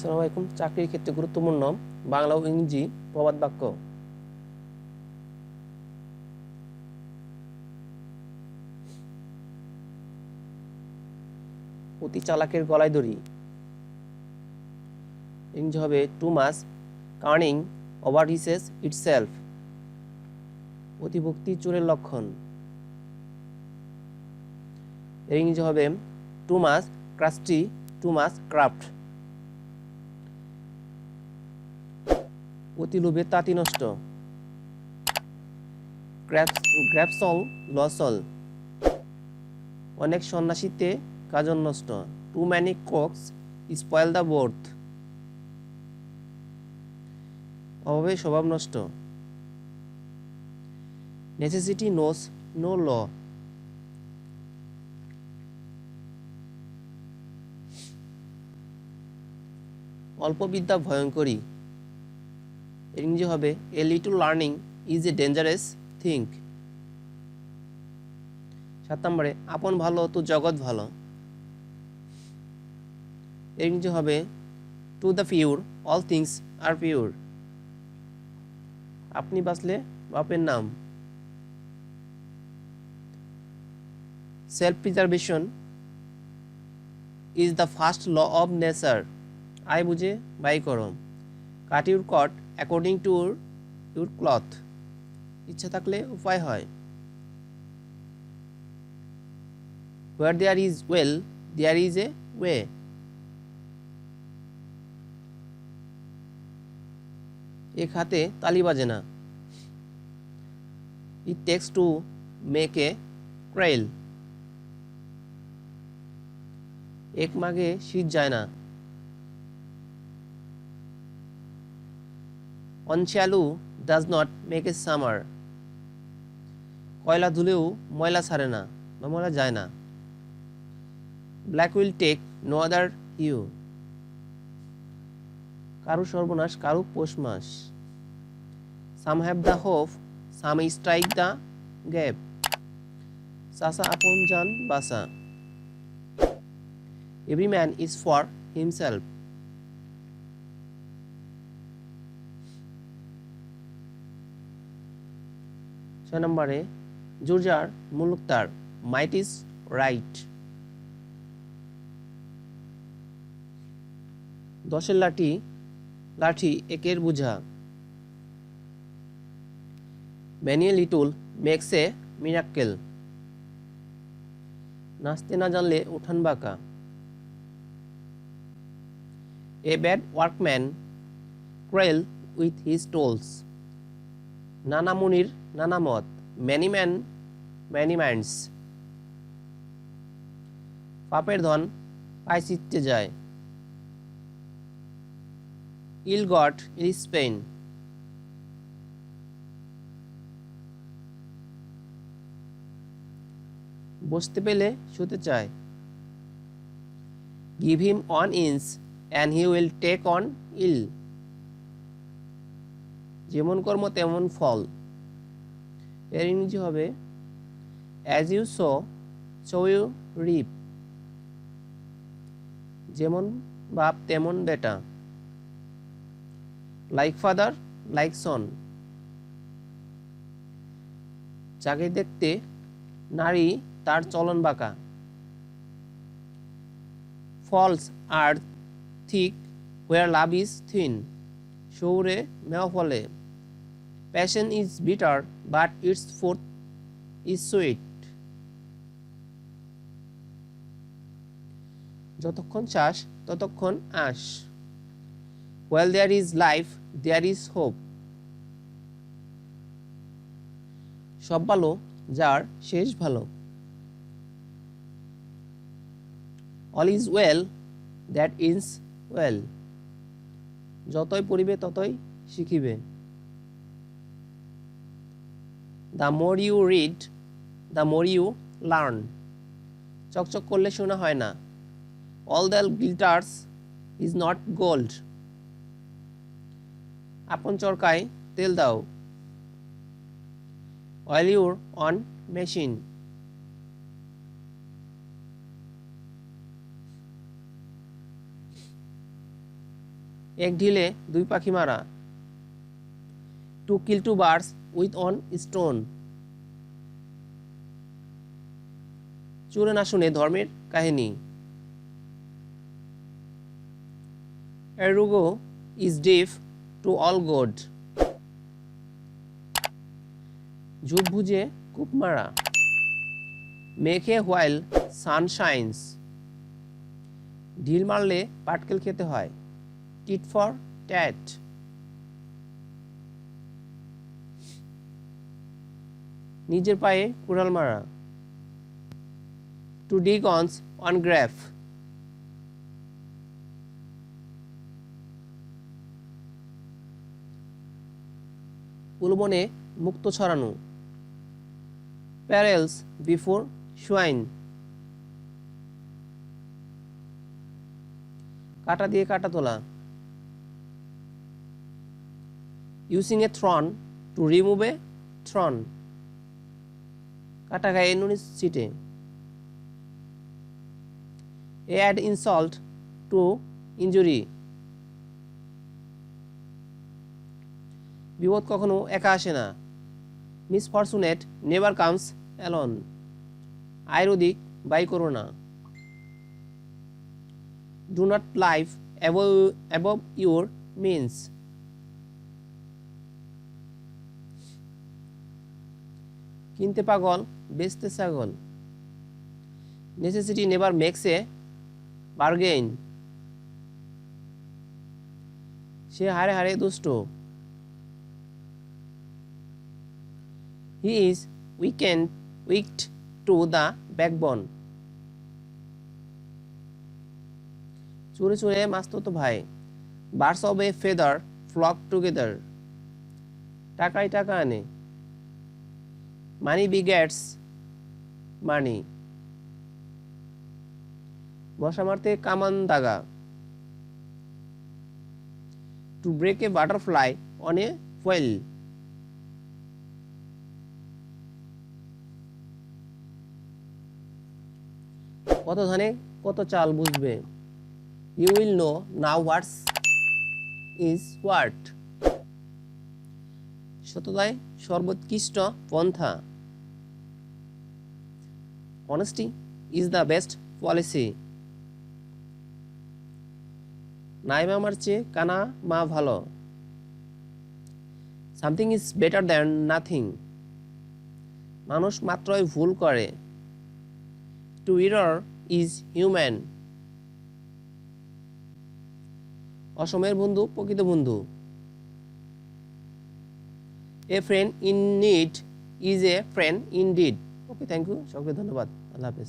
আসসালামু আলাইকুম। চাকরির ক্ষেত্রে গুরুত্বপূর্ণ বাংলা ও ইংরেজি প্রবাদ বাক্য। অতি চালাকের গলায় দড়ি। ইংরেজি হবে টু মাচ কার্নিং ওভার রিচেস ইটসেলফ। অতিভক্তি চোরের লক্ষণ। ইংরেজি হবে too much courtesy, too much craft. অতি লোভে তাঁতি নষ্ট। গ্র্যাপসল লসল। অনেক সন্ন্যাসীতে গাজন নষ্ট। Too many cooks spoil the broth. অভাবে স্বভাব নষ্ট। Necessity knows no law. অল্প বিদ্যা ভয়ঙ্করী। ইংরেজি হবে a little learning is a dangerous thing. 7 নম্বরে আপন ভালো তো জগৎ ভালো। ইংরেজি হবে to the pure all things আর পিওর। আপনি বাঁচলে বাপের নাম। Self preservation is the first law of nature. আয় বুঝে বাই করো। Cut your coat according to your cloth. ইচ্ছা থাকলে উপায় হয়। Where there is will there is a way. এক হাতে তালি বাজে না। It takes two make a quarrel. এক মাঘে শীত যায় না। One swallow does not make a summer. কয়লা ধুলেও ময়লা ছাড়ে না বা ময়লা যায় না। Black will take no other hue. কারু সর্বনাশ কারু পৌষ মাস। Some have the hope some strike the gap. চাচা আপন জান বাসা। Every man is for himself. ছয় নম্বরে জুরজার মুলুক তার মাইট ইজ রাইট। 10-এর লাঠি একের বুঝা। Many a little makes a miracle. নাচতে না জানলে উঠান বাঁকা। A bad workman quarrel with his tools. নানা মুনির নানা মত। Many man many minds. পাপের ধন পায় চিত্তে যায়। Ill got is pain. বসতে পেলে শুতে চায়। Give him 1 inch and he will take on ill. যেমন কর্ম তেমন ফল। এর ইংরেজি হবে as you sow so you reap. যেমন বাপ তেমন বেটা। Like father like son. যাকে দেখতে নারী তার চলন বাঁকা। Faults are thick where love is thin. শহুরে মেওয়া ফলে। Passion is bitter but its fruit is sweet. যতক্ষণ শ্বাস ততক্ষণ আশ। While there is life there is hope. সব ভালো যার শেষ ভালো। All is well that ends well. যতই পড়িবে ততই শিখিবে। The more you read the more you learn. চকচক করলে শোনা হয় না। All that glitters is not gold. আপন চরকায় তেল দাও। Oil your own machine. এক ঢিলে দুই পাখি মারা। To kill two birds with one stone. চোরে না শুনে ধর্মের কাহিনী। A rogue is deaf to all good. ঝুপ বুঝে কূপ মারা। মেঘে হোয়াইল সান শাইন্স। ঢিল মারলে পাটকেল খেতে হয়। Tit for tat. নিজের পায়ে কুড়াল মারা। To dig on grave. উলবনে মুক্ত ছড়ানো। Pearls before swine. কাটা দিয়ে কাটা তোলা। Using a thorn to remove a thorn. কাটা গায়ে নুন ছিটে। A add insult to injury. বিপদ কখনো একা আসে না। Misfortunate never comes alone. আয়ের অধিক ব্যয় করো না। Do not live above your means. কিনতে পাগল বেচতে ছাগল। Necessity never makes a bargain. সে হারে হারে দুষ্ট। He is wicked to the backbone. চুরে চুরে মাস্ততো ভাই। Birds of a feather flock together. টাকাই টাকা আনে। Money begets money. মশা মারতে কামান দাগা। To break a butterfly on a wheel. কত ধানে কত চাল বুঝবে। You will know now what's is what. সততায় সর্বোৎকৃষ্ট পন্থা। Honesty is the best policy. নাই মামার চেয়ে কানা মা ভালো। Something is better than nothing. মানুষ মাত্রই ভুল করে। To err is human. অসময়ের বন্ধু প্রকৃত বন্ধু। A friend in need is a friend in deed. Okay, thank you, সকলকে ধন্যবাদ। আল্লাহ হাফেজ।